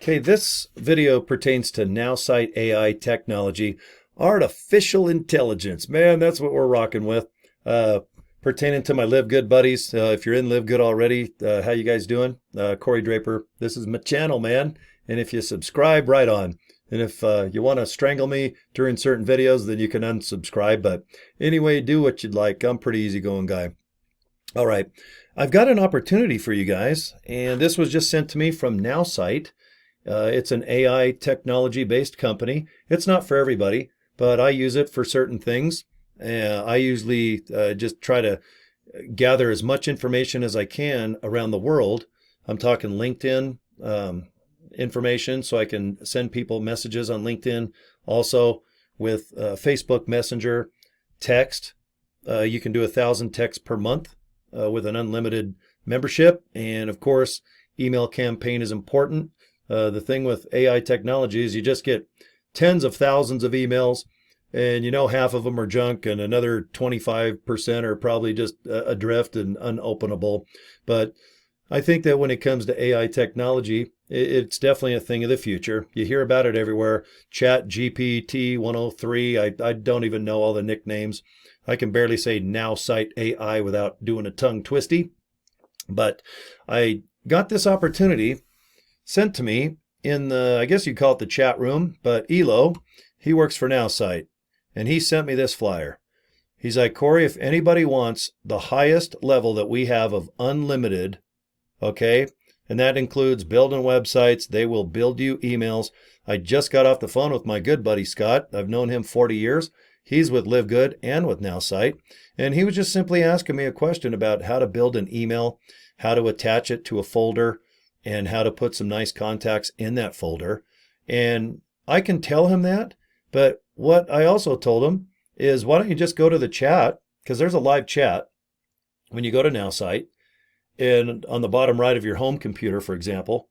Okay, this video pertains to Nowsite AI Technology, artificial intelligence. Man, that's what we're rocking with. Pertaining to my LiveGood buddies, if you're in LiveGood already, how you guys doing? Corey Draper, this is my channel, man. And if you subscribe, right on. And if you want to strangle me during certain videos, then you can unsubscribe. But anyway, do what you'd like. I'm a pretty easygoing guy. All right, I've got an opportunity for you guys, and this was just sent to me from Nowsite. It's an AI technology-based company. It's not for everybody, but I use it for certain things. I usually just try to gather as much information as I can around the world. I'm talking LinkedIn information, so I can send people messages on LinkedIn. Also with Facebook Messenger, text. You can do 1,000 texts per month with an unlimited membership. And of course, email campaign is important. The thing with AI technology is you just get tens of thousands of emails, and you know half of them are junk and another 25% are probably just adrift and unopenable. But I think that when it comes to AI technology, it's definitely a thing of the future. You hear about it everywhere. Chat GPT 103. I don't even know all the nicknames. I can barely say Nowsite AI without doing a tongue twisty. But I got this opportunity sent to me in the, I guess you'd call it the chat room, but Elo, he works for Nowsite, and he sent me this flyer. He's like, Corey, if anybody wants the highest level that we have of unlimited, okay, and that includes building websites, they will build you emails. I just got off the phone with my good buddy Scott. I've known him 40 years. He's with LiveGood and with Nowsite, and he was just simply asking me a question about how to build an email, how to attach it to a folder, and how to put some nice contacts in that folder. And I can tell him that, but what I also told him is, why don't you just go to the chat, because there's a live chat when you go to Nowsite, and on the bottom right of your home computer, for example,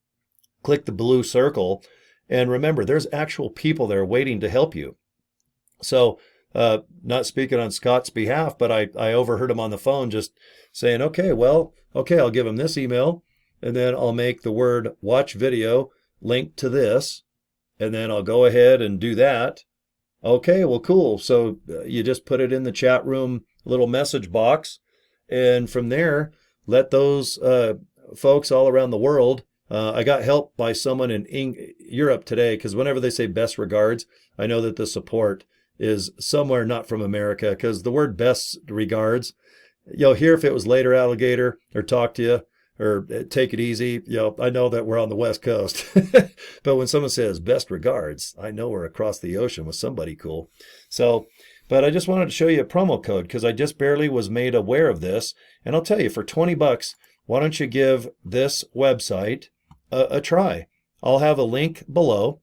click the blue circle, and remember, there's actual people there waiting to help you. So, not speaking on Scott's behalf, but I overheard him on the phone just saying, okay, I'll give him this email, and then I'll make the word watch video link to this, and then I'll go ahead and do that. Okay, well, cool. So you just put it in the chat room little message box, and from there, let those folks all around the world. I got help by someone in Europe today, because whenever they say best regards, I know that the support is somewhere not from America, because the word best regards, you'll hear if it was later alligator or talk to you or take it easy, I know that we're on the West Coast. But when someone says best regards, I know we're across the ocean with somebody cool. So, but I just wanted to show you a promo code, because I just barely was made aware of this. And I'll tell you, for 20 bucks, why don't you give this website a try? I'll have a link below,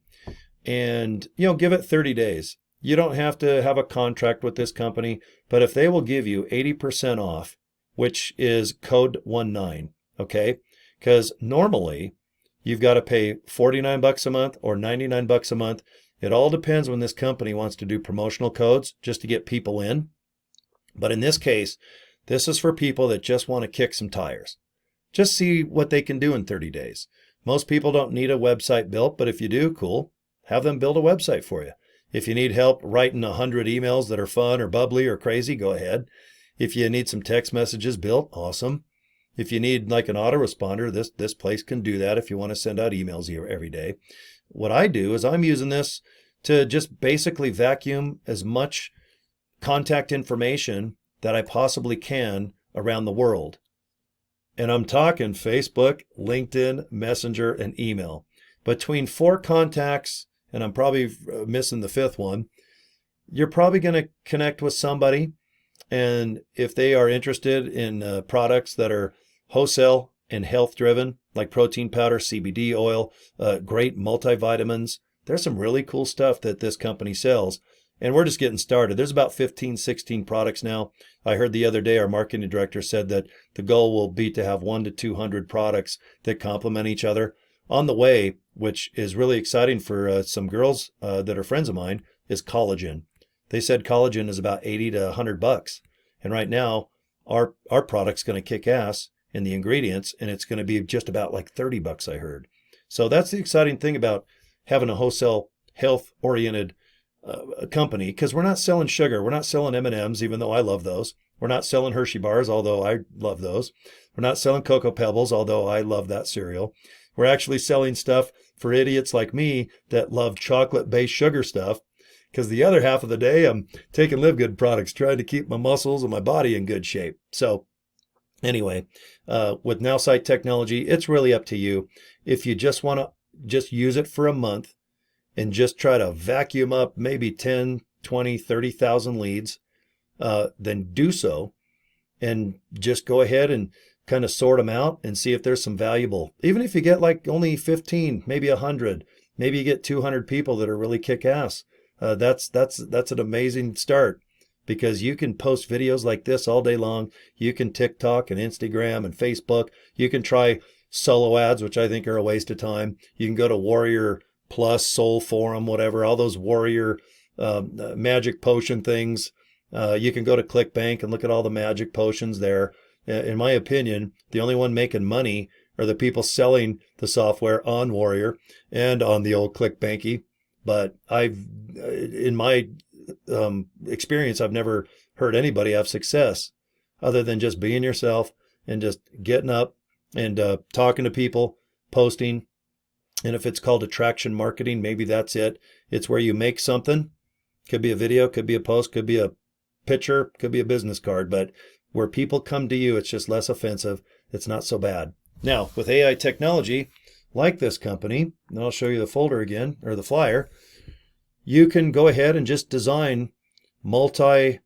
and give it 30 days. You don't have to have a contract with this company, but if they will give you 80% off, which is code 19, okay? Because normally you've got to pay 49 bucks a month or 99 bucks a month. It all depends when this company wants to do promotional codes just to get people in. But in this case, this is for people that just want to kick some tires. Just see what they can do in 30 days. Most people don't need a website built, but if you do, cool. Have them build a website for you. If you need help writing 100 emails that are fun or bubbly or crazy, go ahead. If you need some text messages built, awesome. If you need like an autoresponder, this place can do that if you want to send out emails every day. What I do is I'm using this to just basically vacuum as much contact information that I possibly can around the world. And I'm talking Facebook, LinkedIn, Messenger, and email. Between 4 contacts, and I'm probably missing the 5th one, you're probably going to connect with somebody. And if they are interested in products that are wholesale and health driven, like protein powder, CBD oil, great multivitamins, there's some really cool stuff that this company sells. And we're just getting started. There's about 15, 16 products now. I heard the other day our marketing director said that the goal will be to have 100 to 200 products that complement each other. On the way, which is really exciting for some girls that are friends of mine, is collagen. They said collagen is about 80 to 100 bucks. And right now, our product's going to kick ass in the ingredients, and it's going to be just about like 30 bucks, I heard. So that's the exciting thing about having a wholesale health-oriented company, because we're not selling sugar. We're not selling M&Ms, even though I love those. We're not selling Hershey bars, although I love those. We're not selling Cocoa Pebbles, although I love that cereal. We're actually selling stuff for idiots like me that love chocolate-based sugar stuff, because the other half of the day I'm taking LiveGood products, trying to keep my muscles and my body in good shape. So anyway, with Nowsite Technology, it's really up to you. If you just want to just use it for a month and just try to vacuum up maybe 10, 20, 30,000 leads, then do so, and just go ahead and kind of sort them out and see if there's some valuable. Even if you get like only 15, maybe 100, maybe you get 200 people that are really kick-ass. That's an amazing start, because you can post videos like this all day long. You can TikTok and Instagram and Facebook. You can try solo ads, which I think are a waste of time. You can go to Warrior Plus, Soul Forum, whatever, all those Warrior magic potion things. You can go to ClickBank and look at all the magic potions there. In my opinion, the only one making money are the people selling the software on Warrior and on the old ClickBanky. But in my experience, I've never heard anybody have success other than just being yourself and just getting up and talking to people, posting. And if it's called attraction marketing, maybe that's it. It's where you make something. Could be a video, could be a post, could be a picture, could be a business card, but where people come to you, it's just less offensive. It's not so bad. Now, with AI technology, like this company, and I'll show you the folder again, or the flyer, you can go ahead and just design I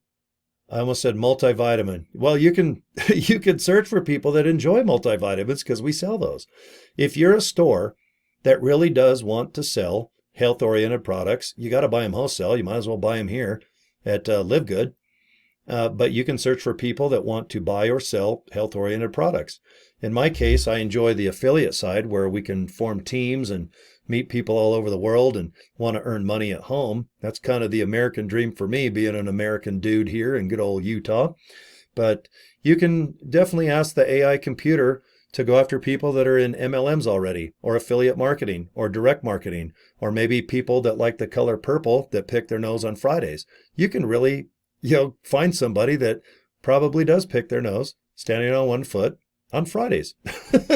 almost said multivitamin. Well, you can search for people that enjoy multivitamins, because we sell those. If you're a store that really does want to sell health-oriented products, you got to buy them wholesale. You might as well buy them here at LiveGood. But you can search for people that want to buy or sell health-oriented products. In my case, I enjoy the affiliate side, where we can form teams and meet people all over the world and want to earn money at home. That's kind of the American dream for me, being an American dude here in good old Utah. But you can definitely ask the AI computer to go after people that are in MLMs already, or affiliate marketing, or direct marketing, or maybe people that like the color purple that pick their nose on Fridays. You can really find somebody that probably does pick their nose standing on one foot on Fridays.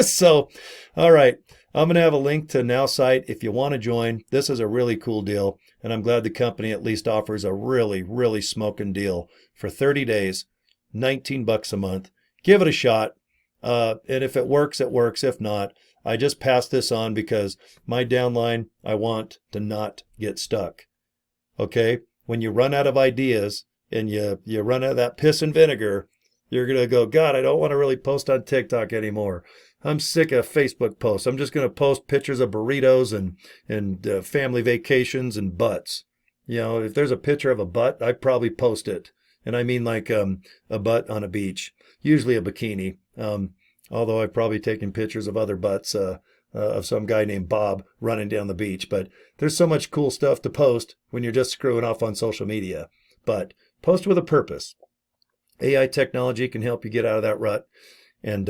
So, all right, I'm going to have a link to Nowsite if you want to join. This is a really cool deal, and I'm glad the company at least offers a really, really smoking deal for 30 days, $19 a month. Give it a shot, and if it works, it works. If not, I just pass this on because my downline, I want to not get stuck. Okay? When you run out of ideas, and you run out of that piss and vinegar, you're going to go, God, I don't want to really post on TikTok anymore. I'm sick of Facebook posts. I'm just going to post pictures of burritos and family vacations and butts. If there's a picture of a butt, I'd probably post it. And I mean like a butt on a beach, usually a bikini. Although I've probably taken pictures of other butts of some guy named Bob running down the beach. But there's so much cool stuff to post when you're just screwing off on social media. But post with a purpose. AI technology can help you get out of that rut. And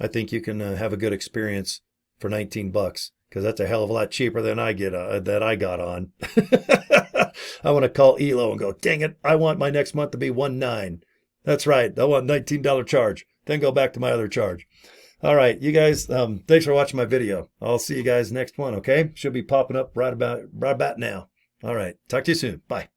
I think you can have a good experience for $19, because that's a hell of a lot cheaper than I got on. I want to call Elo and go, dang it, I want my next month to be $19. That's right. I want $19 charge. Then go back to my other charge. All right, you guys, thanks for watching my video. I'll see you guys next one, okay? Should be popping up right about now. All right, talk to you soon. Bye.